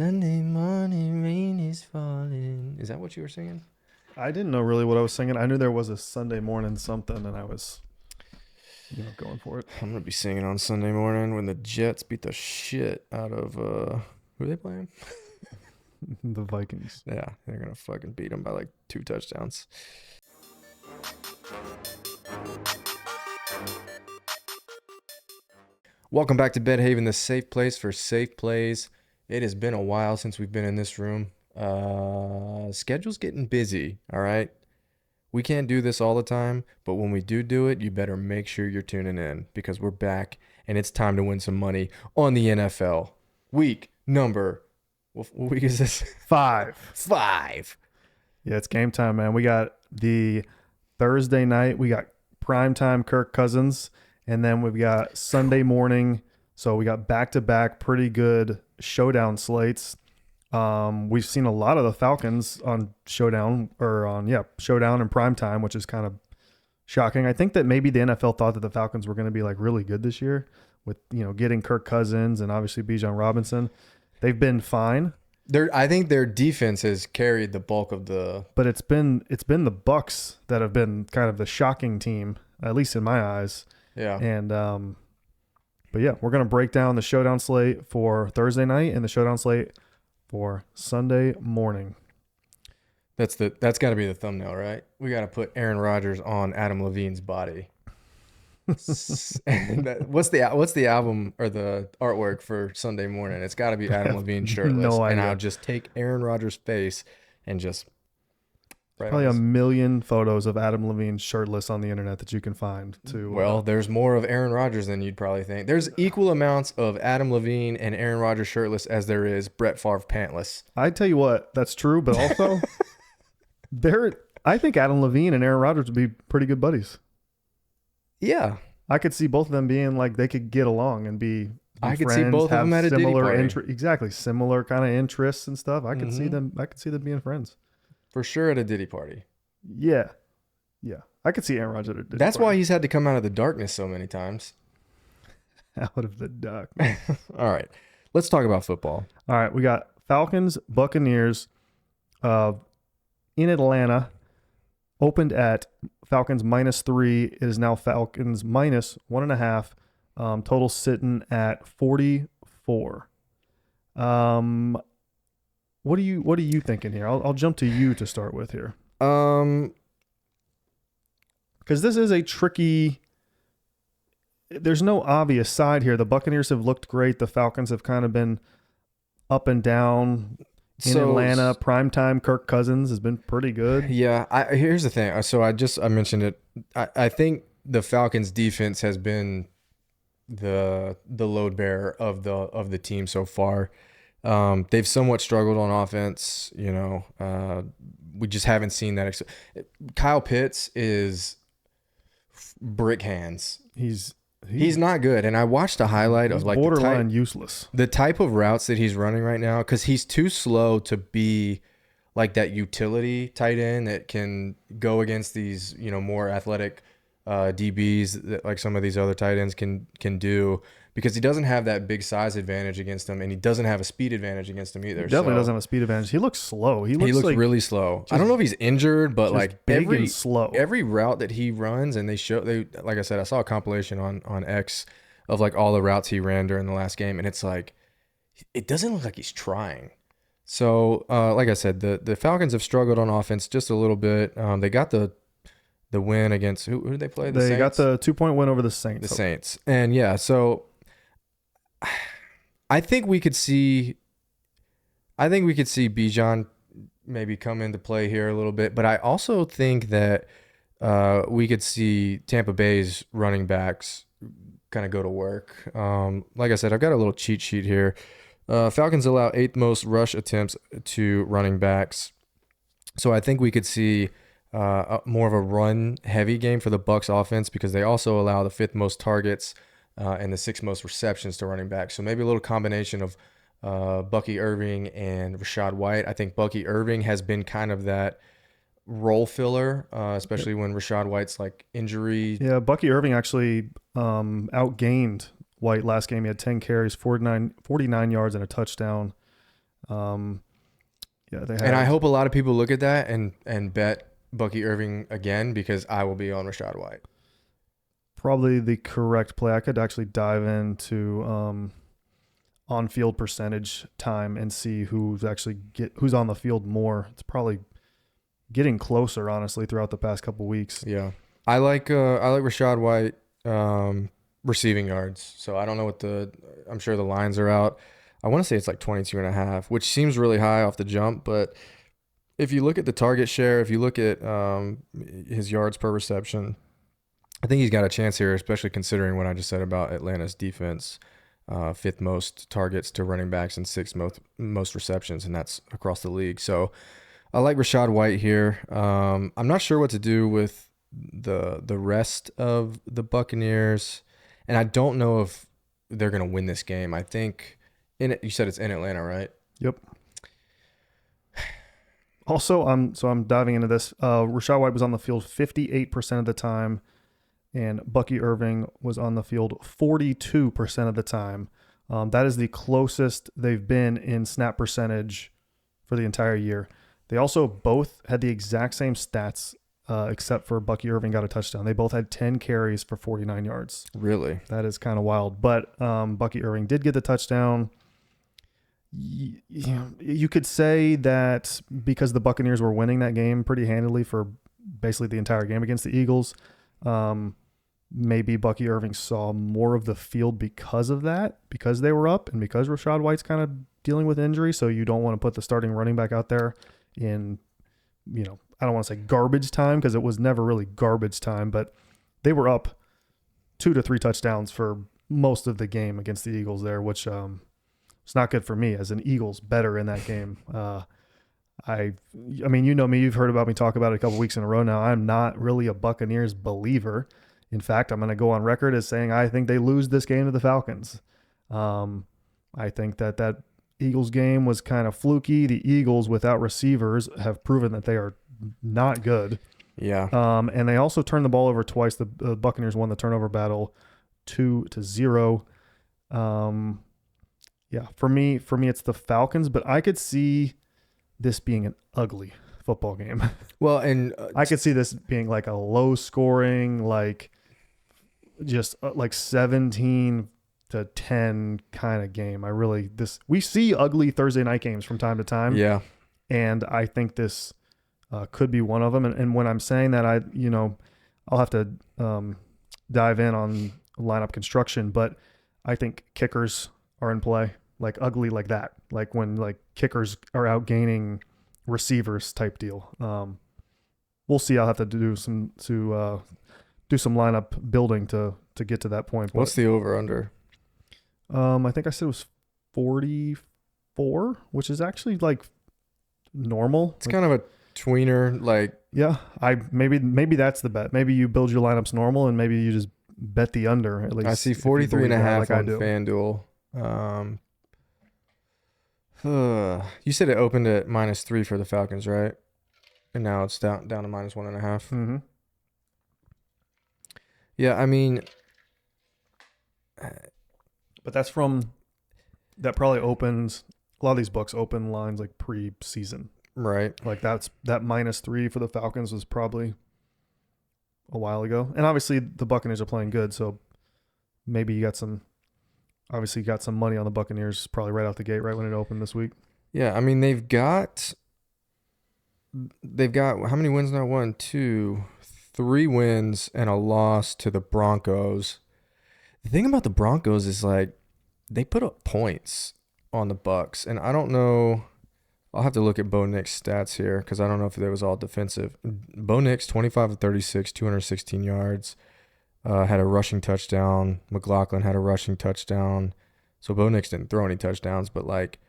Sunday morning, rain is falling. Is that what you were singing? I didn't know really what I was singing. I knew there was a Sunday morning something, and I was, going for it. I'm gonna be singing on Sunday morning when the Jets beat the shit out of who are they playing? The Vikings. Yeah, they're gonna fucking beat them by like 2 touchdowns. Welcome back to Bed Haven, the safe place for safe plays. It has been a while since we've been in this room. Schedule's getting busy, all right? We can't do this all the time, but when we do it, you better make sure you're tuning in because we're back and it's time to win some money on the NFL. Week number, what week is this? 5. 5. Yeah, it's game time, man. We got the Thursday night. We got primetime Kirk Cousins, and then we've got Sunday morning. So we got back-to-back pretty good showdown slates. We've seen a lot of the Falcons on Showdown Showdown and primetime, which is kind of shocking. I think that maybe the NFL thought that the Falcons were going to be like really good this year with, getting Kirk Cousins and obviously Bijan Robinson. They've been fine. I think their defense has carried the bulk of the. But it's been the Bucs that have been kind of the shocking team, at least in my eyes. Yeah. And but yeah, we're gonna break down the showdown slate for Thursday night and the showdown slate for Sunday morning. That's got to be the thumbnail, right? We got to put Aaron Rodgers on Adam Levine's body. What's the album or the artwork for Sunday morning? It's got to be Adam Levine shirtless. No idea. And I'll just take Aaron Rodgers' face and just probably a million photos of Adam Levine shirtless on the internet that you can find. There's more of Aaron Rodgers than you'd probably think. There's equal amounts of Adam Levine and Aaron Rodgers shirtless as there is Brett Favre pantless. I tell you what, that's true, but also I think Adam Levine and Aaron Rodgers would be pretty good buddies. Yeah. I could see both of them being like they could get along and be I could friends, see both of them at a Diddy party. Exactly, similar kind of interests and stuff. I could see them being friends. For sure at a Diddy party. Yeah. I could see Aaron Rodgers at a Diddy That's party. why he's had to come out of the darkness so many times. Out of the dark. All right. Let's talk about football. All right, we got Falcons, Buccaneers in Atlanta. Opened at Falcons -3. It is now Falcons -1.5. Total sitting at 44. What are you thinking here? I'll jump to you to start with here. Because this is a tricky. There's no obvious side here. The Buccaneers have looked great. The Falcons have kind of been up and down. In Atlanta, primetime Kirk Cousins has been pretty good. Yeah, here's the thing. So I mentioned it. I think the Falcons defense has been the load bearer of the team so far. They've somewhat struggled on offense. We just haven't seen that. Kyle Pitts is brick hands. He's not good. And I watched a highlight of like borderline useless. The type of routes that he's running right now, because he's too slow to be like that utility tight end that can go against these, more athletic DBs that like some of these other tight ends can do, because he doesn't have that big size advantage against them, and he doesn't have a speed advantage against them either. He definitely doesn't have a speed advantage. He looks slow. He looks like, really slow. I don't know if he's injured, but like slow. Every route that he runs, and like I said, I saw a compilation on X of like all the routes he ran during the last game, and it's like it doesn't look like he's trying. So like I said, the Falcons have struggled on offense just a little bit. They got the win against who did they play? They got the 2-point win over the Saints. The Saints. And yeah, so I think we could see Bijan maybe come into play here a little bit, but I also think that we could see Tampa Bay's running backs kind of go to work. Like I said, I've got a little cheat sheet here. Falcons allow 8th most rush attempts to running backs. So I think we could see more of a run-heavy game for the Bucs offense, because they also allow the 5th most targets and the 6th most receptions to running backs. So maybe a little combination of Bucky Irving and Rashad White. I think Bucky Irving has been kind of that role filler, especially when Rashad White's like injury. Yeah, Bucky Irving actually outgained White last game. He had 10 carries, 49 yards, and a touchdown. Yeah, they And I had hope a lot of people look at that and bet Bucky Irving again because I will be on Rashad White. probably the correct play. I could actually dive into on-field percentage time and see who's on the field more. It's probably getting closer, honestly, throughout the past couple weeks. Yeah. I like Rashad White receiving yards. So I don't know I'm sure the lines are out. I want to say it's like 22.5, which seems really high off the jump, but if you look at the target share, if you look at his yards per reception, I think he's got a chance here, especially considering what I just said about Atlanta's defense. Fifth most targets to running backs and sixth most receptions, and that's across the league. So I like Rashad White here. I'm not sure what to do with the rest of the Buccaneers, and I don't know if they're going to win this game. I think you said it's in Atlanta, right? Yep. Also, I'm diving into this. Rashad White was on the field 58% of the time, and Bucky Irving was on the field 42% of the time. That is the closest they've been in snap percentage for the entire year. They also both had the exact same stats, except for Bucky Irving got a touchdown. They both had 10 carries for 49 yards. Really? That is kind of wild. But Bucky Irving did get the touchdown. You could say that because the Buccaneers were winning that game pretty handily for basically the entire game against the Eagles, maybe Bucky Irving saw more of the field because of that, because they were up and because Rashad White's kind of dealing with injury. So you don't want to put the starting running back out there in, I don't want to say garbage time because it was never really garbage time, but they were up 2 to 3 touchdowns for most of the game against the Eagles there, which it's not good for me as an Eagles bettor in that game. I mean, you know me, you've heard about me talk about it a couple weeks in a row now. I'm not really a Buccaneers believer. In fact, I'm going to go on record as saying I think they lose this game to the Falcons. I think that Eagles game was kind of fluky. The Eagles without receivers have proven that they are not good. Yeah. And they also turned the ball over twice. The Buccaneers won the turnover battle 2-0. Yeah, for me, it's the Falcons, but I could see this being an ugly football game. Well, and I could see this being like a low scoring, like just like 17-10 kind of game. We see ugly Thursday night games from time to time. yeah. And I think this could be one of them. And when I'm saying that, I'll have to dive in on lineup construction, but I think kickers are in play, like ugly like that, like when like kickers are outgaining receivers type deal. We'll see. I'll have to do some lineup building to get to that point. What's the over under? I think I said it was 44, which is actually like normal. It's kind of a tweener, like Yeah, maybe that's the bet. Maybe you build your lineups normal and maybe you just bet the under at least. I see if you 43.5 believe that, on FanDuel. You said it opened at -3 for the Falcons, right? And now it's down to -1.5. Mm-hmm. Yeah, I mean, But that probably opens, a lot of these books open lines like pre-season. right. Like that -3 for the Falcons was probably a while ago. And obviously the Buccaneers are playing good, so maybe you got some money on the Buccaneers probably right out the gate, right when it opened this week. Yeah, I mean they've got how many wins now? 1, 2, 3 wins and a loss to the Broncos. The thing about the Broncos is like they put up points on the Bucs, and I don't know. I'll have to look at Bo Nix's stats here because I don't know if it was all defensive. Bo Nix 25 of 36, 216 yards, had a rushing touchdown. McLaughlin had a rushing touchdown. So Bo Nix didn't throw any touchdowns, but like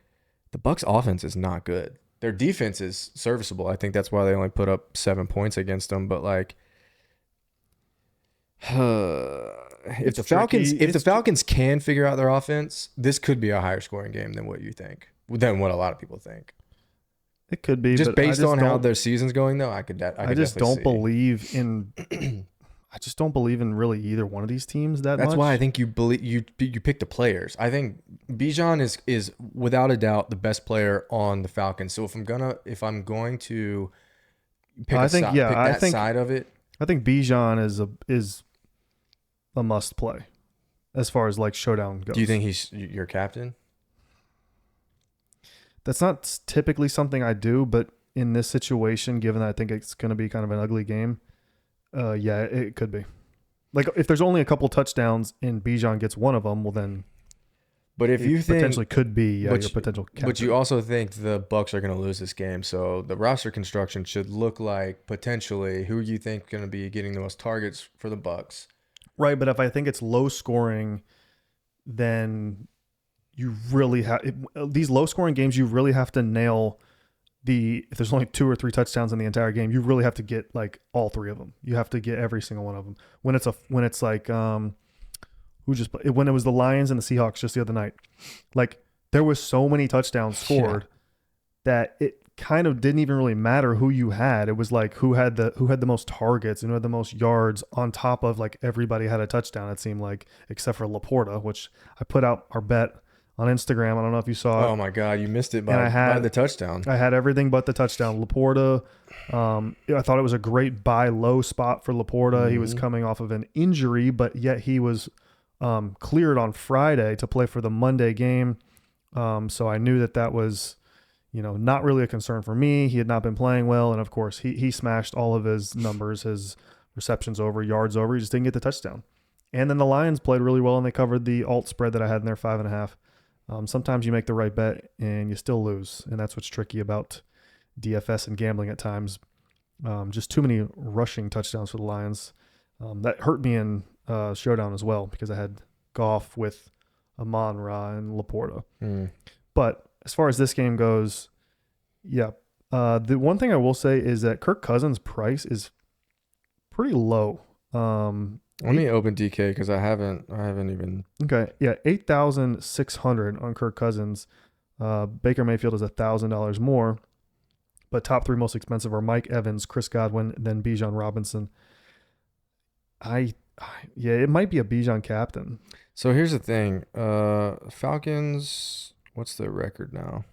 the Bucs offense is not good. Their defense is serviceable. I think that's why they only put up 7 points against them. But like, if the Falcons can figure out their offense, this could be a higher scoring game than what a lot of people think. It could be Just but based on how their season's going, though. I just don't believe in. I just don't believe in really either one of these teams that That's much. why I think you believe you pick the players. I think Bijan is without a doubt the best player on the Falcons. So if I'm going to pick I a think side, yeah, pick that side of it. I think Bijan is a must play as far as like Showdown goes. Do you think he's your captain? That's not typically something I do, but in this situation, given that I think it's going to be kind of an ugly game, yeah, it could be. Like if there's only a couple touchdowns and Bijan gets one of them, well then But if you think potentially could be your potential captain. but you also think the Bucks are going to lose this game, so the roster construction should look like potentially who you think going to be getting the most targets for the Bucks. Right, but if I think it's low scoring, then you really have these low scoring games. You really have to nail if there's only 2 or 3 touchdowns in the entire game. You really have to get like all 3 of them. You have to get every single one of them. When it's like who just played, when it was the Lions and the Seahawks just the other night, like there was so many touchdowns scored that it kind of didn't even really matter who you had. It was like who had the most targets and who had the most yards on top of like everybody had a touchdown. It seemed like except for Laporta, which I put out our bet on Instagram. I don't know if you saw it. Oh my God, you missed it by the touchdown. I had everything but the touchdown. Laporta, I thought it was a great buy low spot for Laporta. He was coming off of an injury, but yet he was cleared on Friday to play for the Monday game. So I knew that was, not really a concern for me. He had not been playing well. And of course he smashed all of his numbers, his receptions over, yards over. He just didn't get the touchdown. And then the Lions played really well and they covered the alt spread that I had in there, 5.5. Sometimes you make the right bet and you still lose. And that's what's tricky about DFS and gambling at times. Just too many rushing touchdowns for the Lions. That hurt me in Showdown as well because I had Goff with Amon-Ra and Laporta. But as far as this game goes, yeah. The one thing I will say is that Kirk Cousins' price is pretty low. Let me open DK because I haven't even. Okay, yeah, 8,600 on Kirk Cousins. Baker Mayfield is $1,000 more, but top 3 most expensive are Mike Evans, Chris Godwin, then Bijan Robinson. It might be a Bijan captain. So here's the thing, Falcons. What's their record now?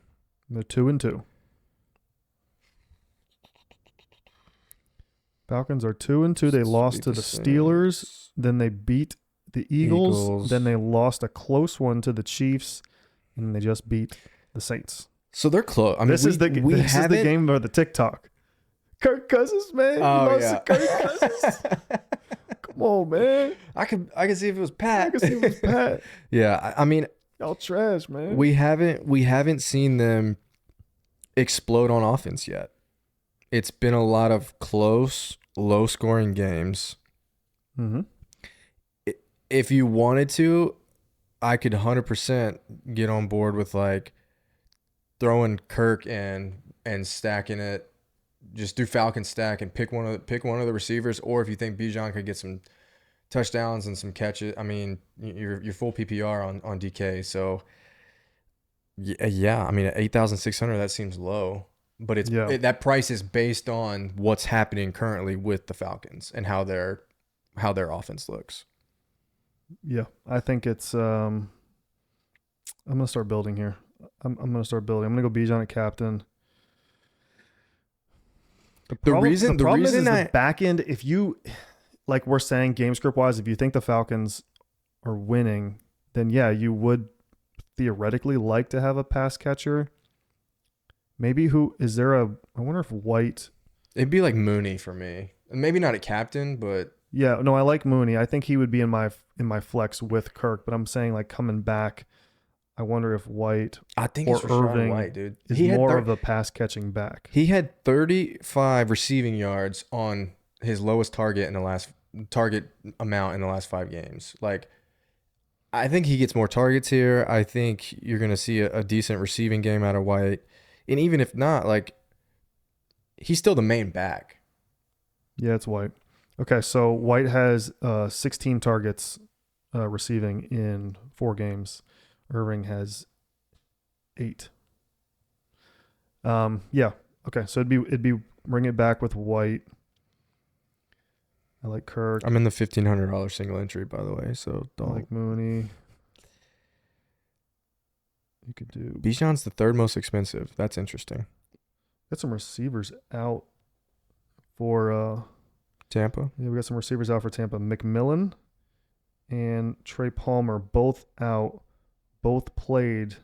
They're 2-2. Falcons are 2-2. They lost to the Steelers. Then they beat the Eagles. Then they lost a close one to the Chiefs. And they just beat the Saints. So they're close. I mean, this is the game or the TikTok. Kirk Cousins, man. Oh, yeah. Kirk Cousins. Come on, man. I could see if it was Pat. Yeah, I mean, y'all trash, man. We haven't seen them explode on offense yet. It's been a lot of close, low-scoring games. Mm-hmm. If you wanted to, I could 100% get on board with like throwing Kirk and stacking it. Just do Falcon stack and pick one of the receivers. Or if you think Bijan could get some touchdowns and some catches, I mean, you're full PPR on DK. So yeah, I mean at 8,600 that seems low. But that price is based on what's happening currently with the Falcons and how their offense looks. Yeah, I think it's. I'm gonna start building here. I'm gonna start building. I'm gonna go Bijan at captain. The reason is the back end. If you, like we're saying, game script wise, if you think the Falcons are winning, then yeah, you would theoretically like to have a pass catcher. Maybe I wonder if White. It'd be like Mooney for me. Maybe not a captain, but yeah, no, I like Mooney. I think he would be in my flex with Kirk, but I'm saying like coming back, I wonder if White or Irving White, dude. is more of a pass catching back. He had 35 receiving yards on his lowest target amount in the last 5 games. Like, I think he gets more targets here. I think you're going to see a decent receiving game out of White. And even if not, like, he's still the main back. Yeah, it's White. Okay, so White has 16 targets receiving in 4 games. Irving has 8. Yeah. Okay, so it'd be bring it back with White. I like Kirk. I'm in the $1,500 single entry, by the way, so I don't. like Mooney. You could do. Bijan's the third most expensive. That's interesting. Got some receivers out for. Tampa. Yeah, we got some receivers out for Tampa. McMillan and Trey Palmer both out. Both played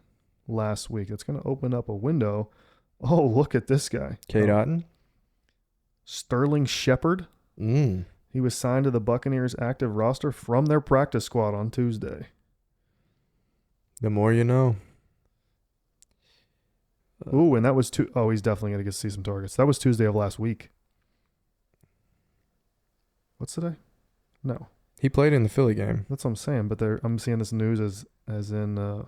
last week. It's going to open up a window. Oh, look at this guy. Kate Otten. Sterling Shepard. Mm. He was signed to the Buccaneers active roster from their practice squad on Tuesday. The more you know. Ooh, and that was Oh, he's definitely going to get to see some targets. That was Tuesday of last week. What's today? No. He played in the Philly game. That's what I'm saying. But I'm seeing this news as in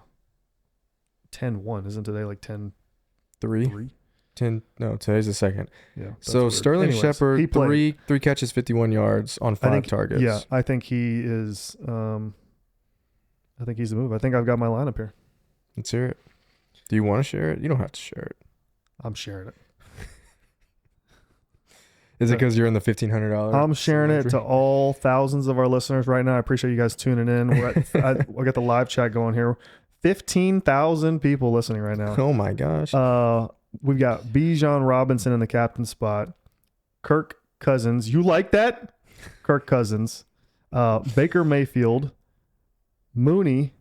10-1. Isn't today like 10-3? 3? 10. No, today's the second. Yeah. So weird. Sterling Anyways, Shepard, he played. three catches, 51 yards on 5 targets. Yeah, I think he is. I think he's the move. I think I've got my lineup here. Let's hear it. Do you want to share it? You don't have to share it. I'm sharing it. Is it because you're in the $1,500? I'm sharing it to all thousands of our listeners right now. I appreciate you guys tuning in. We got the live chat going here. 15,000 people listening right now. Oh my gosh. We've got Bijan Robinson in the captain spot. Kirk Cousins. You like that? Kirk Cousins. Baker Mayfield. Mooney.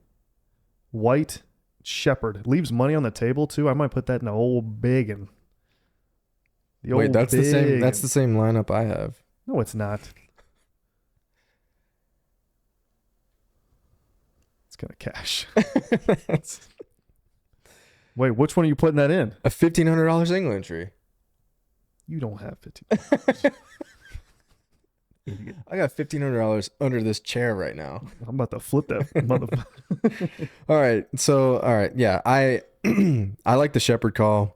White. Shepard. Leaves money on the table too. I might put that in the old biggin. Wait, that's the same. That's the same lineup I have. No, it's not. It's gonna cash. Wait, which one are you putting that in? A $1,500 single entry. You don't have 15. I got $1,500 under this chair right now. I'm about to flip that motherfucker. All right. Yeah, I I like the Shepard call.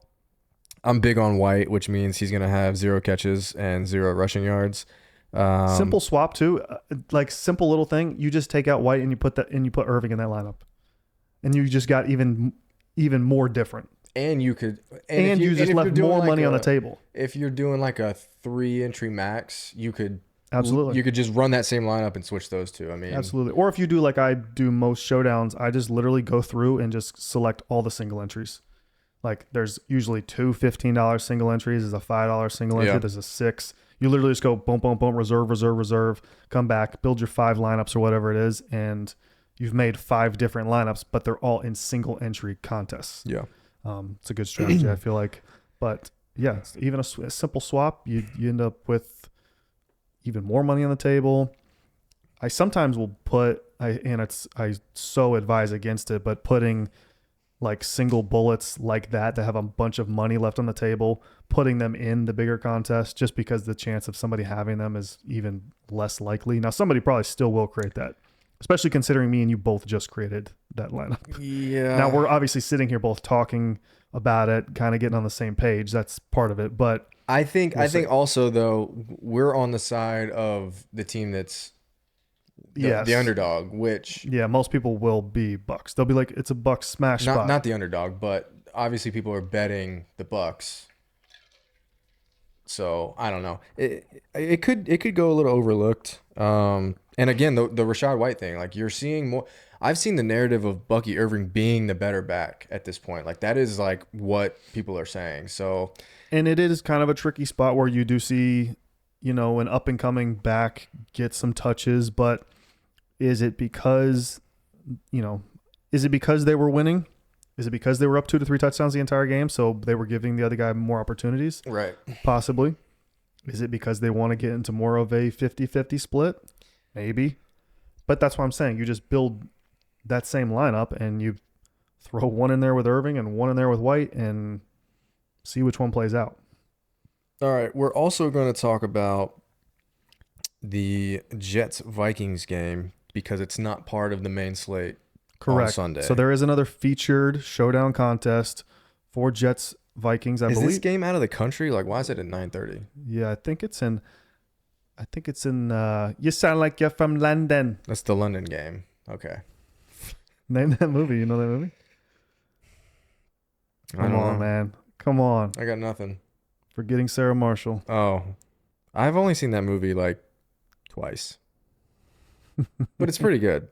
I'm big on White, which means he's gonna have 0 catches and 0 rushing yards. Simple swap too, like simple little thing. You just take out White and you put Irving in that lineup, and you just got even more different. And you could and you just left more money on the table. If you're doing like a 3 entry max, you could absolutely you could just run that same lineup and switch those two. I mean, absolutely. Or if you do like I do most showdowns, I just literally go through and just select all the single entries. Like there's usually 2 $15 single entries. There's a $5 single entry. Yeah. There's a 6. You literally just go boom, boom, boom, reserve, come back, build your 5 lineups or whatever it is, and you've made 5 different lineups, but they're all in single entry contests. Yeah. It's a good strategy, I feel like. But yeah, even a simple swap, you end up with even more money on the table. I sometimes will put, I so advise against it, but putting like single bullets like that have a bunch of money left on the table, putting them in the bigger contest just because the chance of somebody having them is even less likely. Now, somebody probably still will create that, especially considering me and you both just created that lineup. Yeah. Now, we're obviously sitting here both talking about it, kind of getting on the same page. That's part of it. But I think also, though, we're on the side of the team that's the underdog, which most people will be Bucks. They'll be like, it's a Bucks smash spot. Not the underdog, but obviously people are betting the Bucks. So I don't know. It could go a little overlooked. And again, the Rachaad White thing, like you're seeing more. I've seen the narrative of Bucky Irving being the better back at this point. Like that is like what people are saying. So, and it is kind of a tricky spot where you do see, an up and coming back get some touches, but is it because they were winning? Is it because they were up 2 to 3 touchdowns the entire game, so they were giving the other guy more opportunities? Right. Possibly. Is it because they want to get into more of a 50-50 split? Maybe. But that's what I'm saying. You just build that same lineup and you throw one in there with Irving and one in there with White and see which one plays out. All right. We're also going to talk about the Jets-Vikings game because it's not part of the main slate. Correct. On Sunday. So there is another featured showdown contest for Jets Vikings. I believe. Is this game out of the country? Like, why is it at 9:30? Yeah, I think it's in. You sound like you're from London. That's the London game. Okay. Name that movie. You know that movie? Come on, man. Come on. I got nothing. Forgetting Sarah Marshall. Oh, I've only seen that movie like twice, but it's pretty good.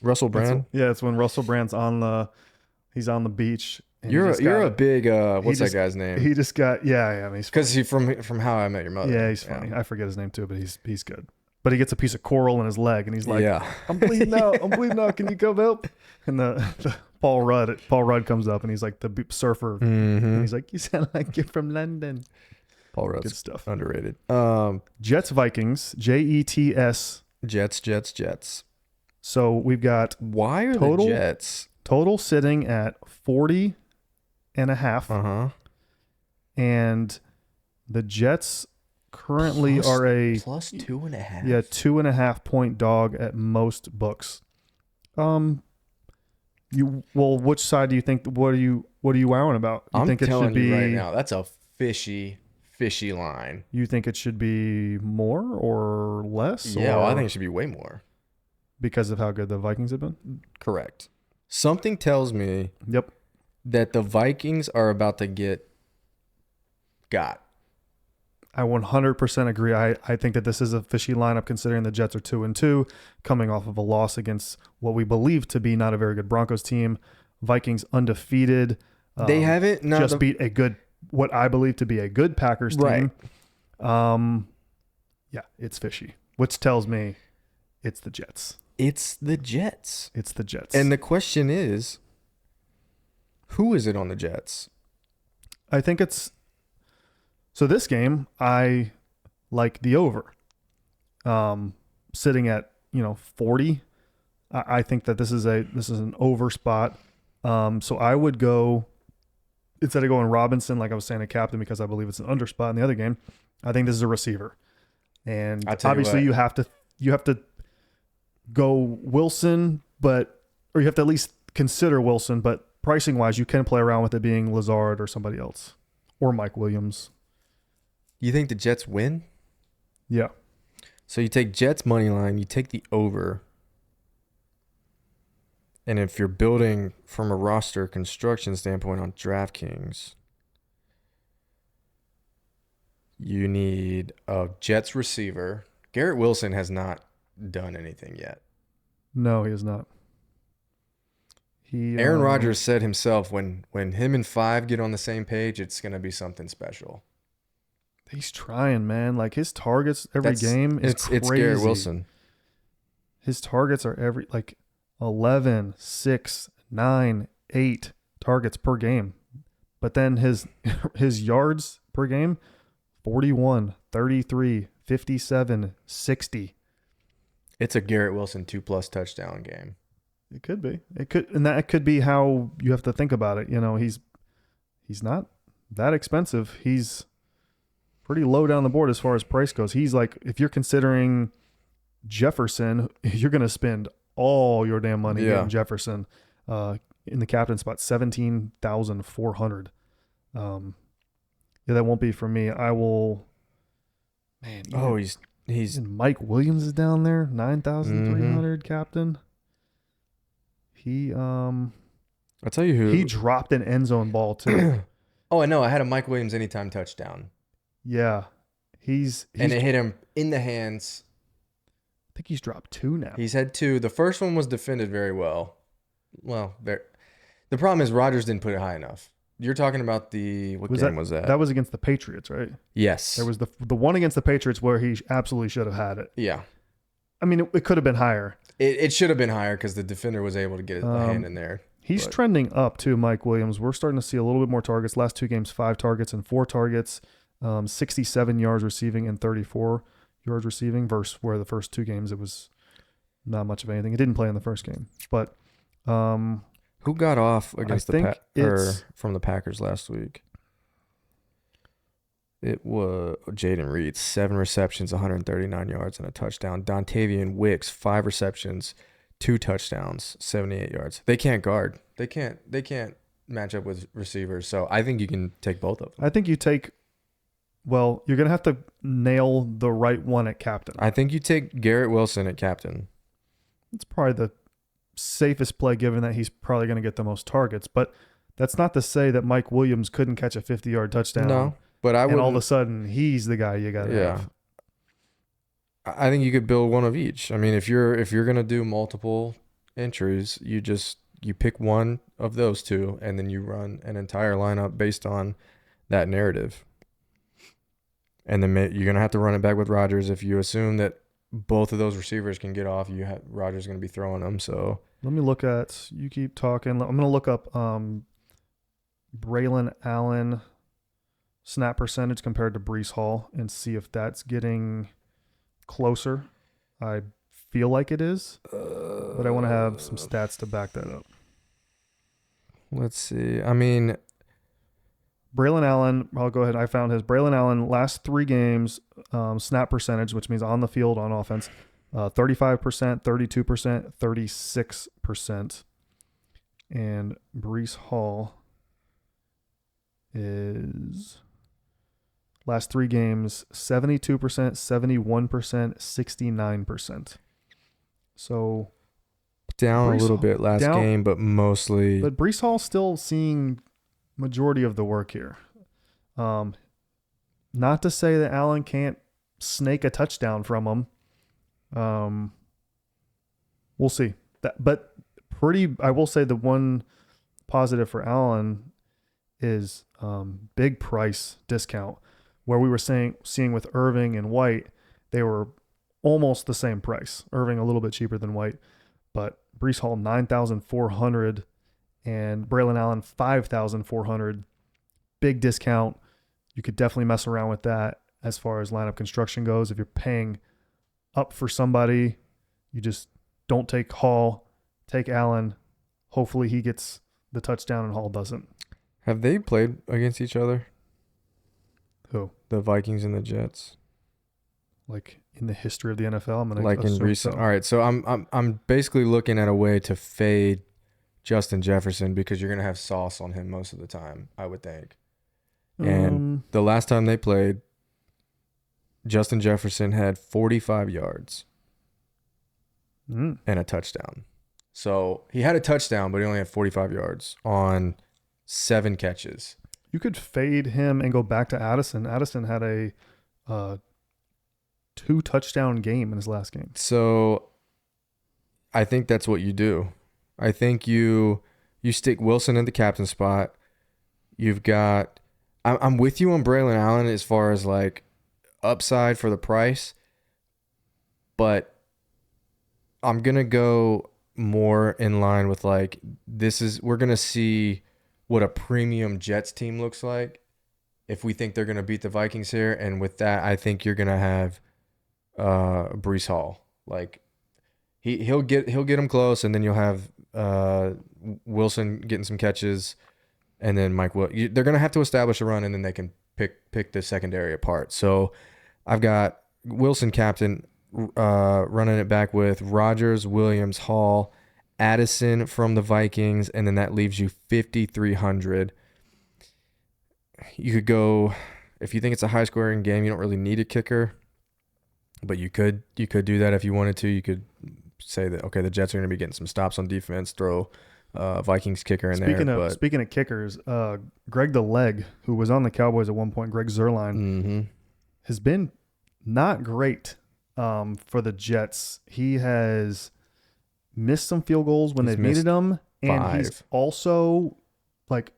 Russell Brand. It's when Russell Brand's he's on the beach. And You're a big what's that just- guy's name? He just got I mean, Because he from How I Met Your Mother. yeah, he's funny. I forget his name too, but he's good. But he gets a piece of coral in his leg, and he's like, yeah. I'm bleeding out. I'm bleeding out. Can you come help? And the Paul Rudd comes up, and he's like the surfer. And he's like, you sound like you're from London. Paul Good Rudd's stuff. underrated. Jets Vikings, Jets. Jets. So we've got Why are Total? the Jets? total sitting at 40 and a half. And the Jets currently are a plus 2.5. Yeah, 2.5 point dog at most books. Which side do you think? What are you wowing about? You I'm think telling it should be you right now, that's a fishy line. You think it should be more or less? Yeah, or well, I think it should be way more. because of how good the Vikings have been. Correct. Something tells me Yep. that the Vikings are about to get got. I 100% agree. I think that this is a fishy lineup considering the Jets are 2-2, coming off of a loss against what we believe to be not a very good Broncos team. Vikings undefeated. They haven't beat what I believe to be a good Packers team. Right. Yeah, it's fishy, which tells me it's the Jets. It's the Jets. It's the Jets. And the question is, who is it on the Jets? I think it's so this game I like the over. Sitting at 40. I think that this is an over spot. So I would go instead of going Robinson, like I was saying, a captain, because I believe it's an under spot in the other game. I think this is a receiver, and obviously you have to go Wilson, or you have to at least consider Wilson. But pricing wise, you can play around with it being Lazard or somebody else or Mike Williams. You think the Jets win? Yeah. So you take Jets money line, you take the over. And if you're building from a roster construction standpoint on DraftKings, you need a Jets receiver. Garrett Wilson has not done anything yet. No, he is not. Aaron Rodgers said himself, when him and Five get on the same page, it's going to be something special. He's trying, man. Like his targets every game is crazy. It's Garrett Wilson. His targets are 11, 6, 9, 8 targets per game. But then his yards per game, 41, 33, 57, 60. It's a Garrett Wilson 2+ touchdown game. It could be. And that could be how you have to think about it. He's not that expensive. He's pretty low down the board as far as price goes. He's like, if you're considering Jefferson, you're going to spend all your damn money getting Jefferson in the captain spot, 17,400. That won't be for me. I will. Man. He's and Mike Williams is down there, 9,300 captain. I'll tell you who. He dropped an end zone ball too. Oh, I know. I had a Mike Williams anytime touchdown. Yeah. He's and it hit him in the hands. I think he's dropped 2 now. He's had 2. The first one was defended very well. Well, the problem is Rodgers didn't put it high enough. You're talking about what game was that? That was against the Patriots, right? Yes. There was the one against the Patriots where he absolutely should have had it. Yeah. I mean, it could have been higher. It should have been higher because the defender was able to get a hand in there. He's trending up too, Mike Williams. We're starting to see a little bit more targets. Last 2 games, 5 targets and 4 targets, 67 yards receiving and 34 yards receiving versus where the first 2 games it was not much of anything. It didn't play in the first game. But who got off against from the Packers last week? It was Jaden Reed, 7 receptions, 139 yards and a touchdown. Dontavian Wicks, 5 receptions, 2 touchdowns, 78 yards. They can't guard. They can't match up with receivers. So I think you can take both of them. I think you're going to have to nail the right one at captain. I think you take Garrett Wilson at captain. It's probably the safest play given that he's probably going to get the most targets. But that's not to say that Mike Williams couldn't catch a 50-yard touchdown. No, but and all of a sudden he's the guy you got to have. I think you could build one of each. I mean, if you're gonna do multiple entries, you pick one of those two, and then you run an entire lineup based on that narrative. And then you're gonna have to run it back with Rodgers if you assume that both of those receivers can get off. Rodgers gonna be throwing them. So Let me look at. You keep talking. I'm gonna look up Braylon Allen snap percentage compared to Brees Hall and see if that's getting closer. I feel like it is, but I want to have some stats to back that up. let's see. I mean, Braylon Allen, I'll go ahead. I found his Braylon Allen last 3 games snap percentage, which means on the field on offense, 35%, 32%, 36%. And Brees Hall is last 3 games 72%, 71%, 69%. So down a Brees little bit last down, game, but mostly. but Brees Hall still seeing majority of the work here. Not to say that Allen can't snake a touchdown from him. We'll see. But I will say the one positive for Allen is big price discount. Where we were seeing with Irving and White, they were almost the same price. Irving a little bit cheaper than White, but Brees Hall 9,400 and Braylon Allen 5,400. Big discount. You could definitely mess around with that as far as lineup construction goes. If you're paying up for somebody, you just don't take Hall, take Allen. Hopefully he gets the touchdown and Hall doesn't. Have they played against each other? Who? The Vikings and the Jets. Like in the history of the NFL, I'm gonna Like in recent. so. All right, so I'm basically looking at a way to fade Justin Jefferson because you're gonna have Sauce on him most of the time, I would think. And the last time they played, Justin Jefferson had 45 yards and a touchdown. So he had a touchdown, but he only had 45 yards on 7 catches. You could fade him and go back to Addison. Addison had a 2 touchdown game in his last game. So I think that's what you do. I think you stick Wilson in the captain spot. You've got I'm with you on Braylon Allen as far as like upside for the price, but I'm gonna go more in line with like we're gonna see what a premium Jets team looks like if we think they're gonna beat the Vikings here, and with that, I think you're gonna have Brees Hall. Like he'll get him close, and then you'll have Wilson getting some catches. And then they're going to have to establish a run, and then they can pick the secondary apart. So I've got Wilson captain running it back with Rodgers, Williams, Hall, Addison from the Vikings, and then that leaves you 5,300. You could go, if you think it's a high-scoring game, you don't really need a kicker, but you could do that if you wanted to. You could say that, okay, the Jets are going to be getting some stops on defense, throw Vikings kicker in there. Speaking of kickers, Greg the Leg, who was on the Cowboys at one point, Greg Zuerlein, has been not great for the Jets. He has missed some field goals when they've needed them, and he's also like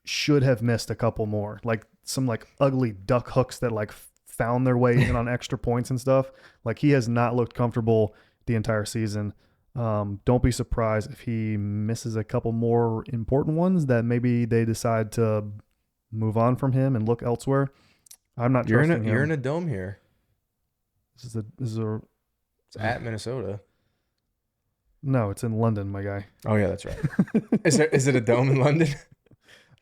should have missed a couple more, like some like ugly duck hooks that like found their way in on extra points and stuff. Like he has not looked comfortable the entire season. Don't be surprised if he misses a couple more important ones that maybe they decide to move on from him and look elsewhere. I'm not trusting him. You're in a dome here. It's at Minnesota. No, it's in London, my guy. Oh yeah, that's right. Is it a dome in London?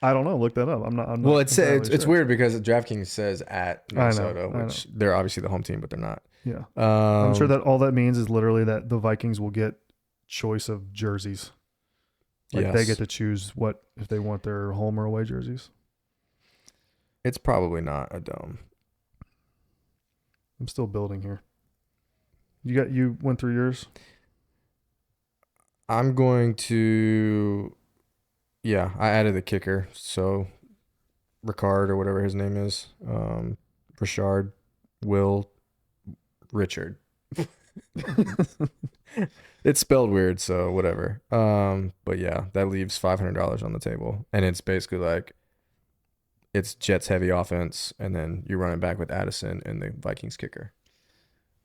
I don't know. Look that up. I'm not. Well, it's weird because DraftKings says at Minnesota, which they're obviously the home team, but they're not. Yeah. I'm sure that all that means is literally that the Vikings will get choice of jerseys. Like they get to choose if they want their home or away jerseys. It's probably not a dome. I'm still building here. You went through yours? I'm going to I added the kicker. So Ricard or whatever his name is. Richard Will Richard. It's spelled weird, so whatever. But yeah, that leaves $500 on the table, and it's basically like it's Jets heavy offense, and then you run it back with Addison and the Vikings kicker.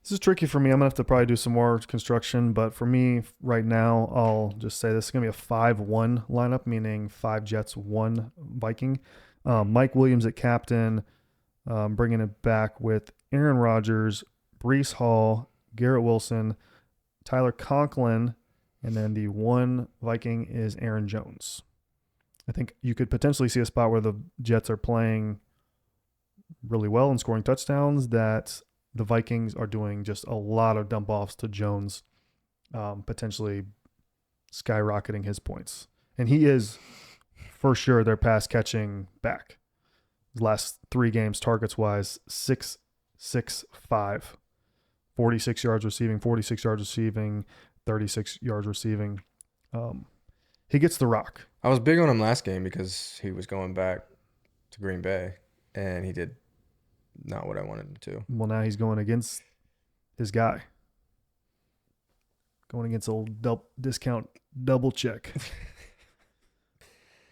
This is tricky for me. I'm gonna have to probably do some more construction, but for me right now, I'll just say this is gonna be a 5-1 lineup, meaning 5 Jets, 1 Viking. Mike Williams at captain, bringing it back with Aaron Rodgers, Breece Hall, Garrett Wilson, Tyler Conklin, and then the 1 Viking is Aaron Jones. I think you could potentially see a spot where the Jets are playing really well and scoring touchdowns, that the Vikings are doing just a lot of dump offs to Jones, potentially skyrocketing his points. And he is for sure their pass catching back. Last 3 games, targets wise, 6, 6, 5. 46 yards receiving, 46 yards receiving, 36 yards receiving. He gets the rock. I was big on him last game because he was going back to Green Bay, and he did not what I wanted him to. Well, now he's going against his guy. Going against old discount double check.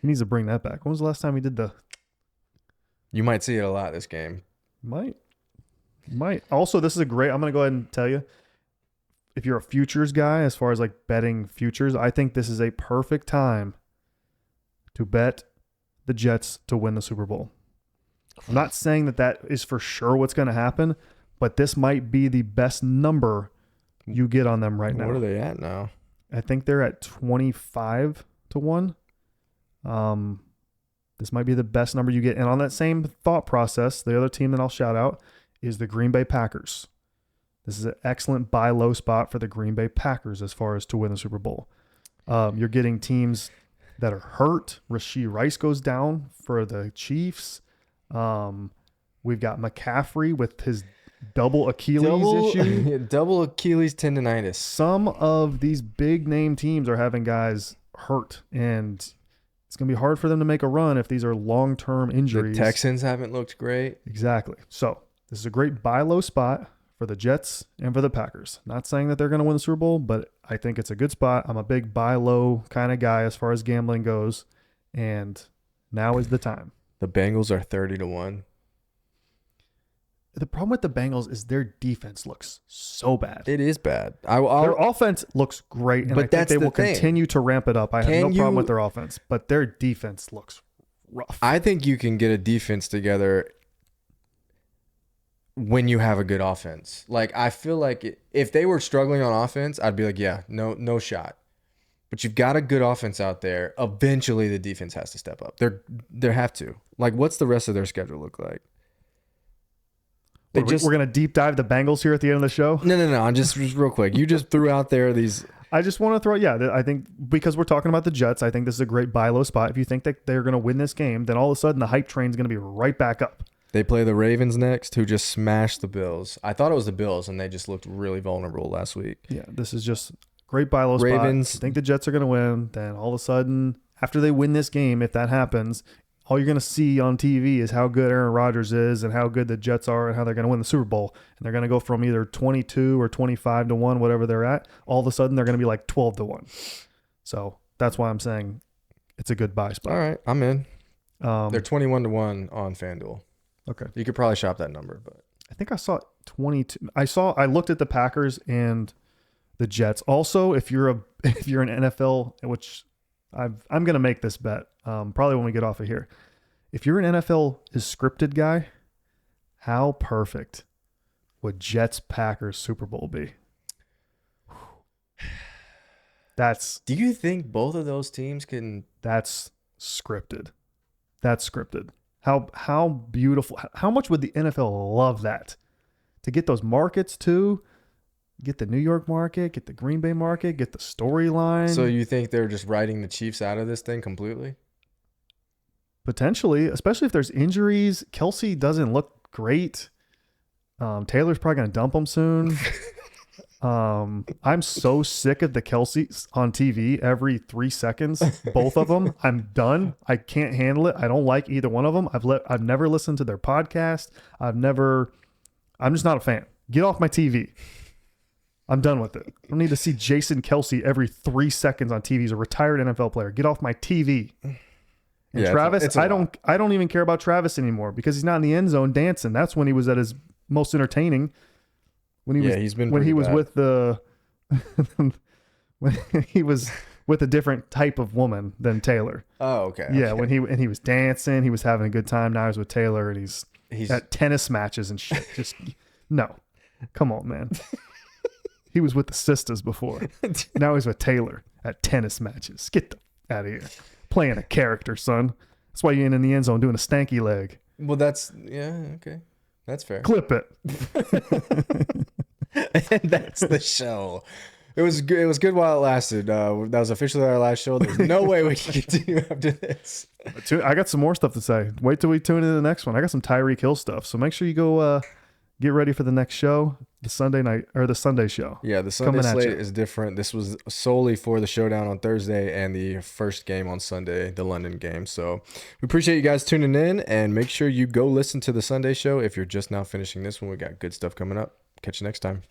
He needs to bring that back. When was the last time he did the... You might see it a lot this game. Might. Also, this is a great... I'm going to go ahead and tell you, if you're a futures guy, as far as like betting futures, I think this is a perfect time to bet the Jets to win the Super Bowl. I'm not saying that is for sure what's going to happen, but this might be the best number you get on them right now. What are they at now? I think they're at 25 to 1. This might be the best number you get. And on that same thought process, the other team that I'll shout out is the Green Bay Packers. This is an excellent buy low spot for the Green Bay Packers as far as to win the Super Bowl. You're getting teams that are hurt. Rashee Rice goes down for the Chiefs. We've got McCaffrey with his double Achilles issue. Double Achilles tendonitis. Some of these big name teams are having guys hurt, and it's going to be hard for them to make a run if these are long-term injuries. The Texans haven't looked great. Exactly. So this is a great buy low spot for the Jets and for the Packers. Not saying that they're going to win the Super Bowl, but I think it's a good spot. I'm a big buy low kind of guy as far as gambling goes, and now is the time. The Bengals are 30 to 1. The problem with the Bengals is their defense looks so bad. It is bad. Their offense looks great, and I think they will continue to ramp it up. I have no problem with their offense, but their defense looks rough. I think you can get a defense together when you have a good offense. Like, I feel like if they were struggling on offense, I'd be like, yeah, no shot. But you've got a good offense out there. Eventually, the defense has to step up. They have to. Like, what's the rest of their schedule look like? We're going to deep dive the Bengals here at the end of the show? No. I'm just real quick. You just threw out there these... I just want to throw... Yeah, I think because we're talking about the Jets, I think this is a great buy low spot. If you think that they're going to win this game, then all of a sudden the hype train is going to be right back up. They play the Ravens next, who just smashed the Bills. I thought it was the Bills, and they just looked really vulnerable last week. Yeah, this is just great buy low Ravens. spot. I think the Jets are going to win. Then all of a sudden, after they win this game, if that happens... all you're going to see on TV is how good Aaron Rodgers is and how good the Jets are and how they're going to win the Super Bowl. And they're going to go from either 22 or 25 to 1, whatever they're at. All of a sudden, they're going to be like 12 to 1. So that's why I'm saying it's a good buy spot. All right, I'm in. They're 21 to 1 on FanDuel. Okay. You could probably shop that number, but I think I saw 22. I looked at the Packers and the Jets. Also, if you're an NFL, which I'm going to make this bet probably when we get off of here. If you're an NFL is scripted guy, how perfect would Jets Packers Super Bowl be? Do you think both of those teams can? That's scripted. That's scripted. How beautiful. How much would the NFL love that? To get those markets too. Get the New York market, get the Green Bay market, get the storyline. So you think they're just writing the Chiefs out of this thing completely? Potentially, especially if there's injuries. Kelsey doesn't look great. Taylor's probably going to dump him soon. I'm so sick of the Kelseys on TV every 3 seconds. Both of them. I'm done. I can't handle it. I don't like either one of them. I've never listened to their podcast. I'm just not a fan. Get off my TV. I'm done with it. I don't need to see Jason Kelsey every 3 seconds on TV. He's a retired NFL player. Get off my TV. And Yeah, Travis, it's a lot. I don't even care about Travis anymore because he's not in the end zone dancing. That's when he was at his most entertaining. When he was He's been when he pretty was bad. with the when he was with a different type of woman than Taylor. Oh, okay. Yeah, okay. when he was dancing, he was having a good time. Now he's with Taylor and he's He's at tennis matches and shit. Just no. Come on, man. He was with the sisters before. Now he's with Taylor at tennis matches. Get the out of here. Playing a character, son. That's why you ain't in the end zone doing a stanky leg. well. Okay. That's fair. Clip it. And that's the show. It was good. It was good while it lasted. That was officially our last show. There's no way we can continue after this. I got some more stuff to say. Wait till we tune into the next one. I got some Tyreek Hill stuff. So make sure you go get ready for the next show, the Sunday night or the Sunday show. Yeah, the Sunday Coming at slate you. is different. This was solely for the showdown on Thursday and the first game on Sunday, the London game. So we appreciate you guys tuning in, and make sure you go listen to the Sunday show if you're just now finishing this one. We got good stuff coming up. Catch you next time.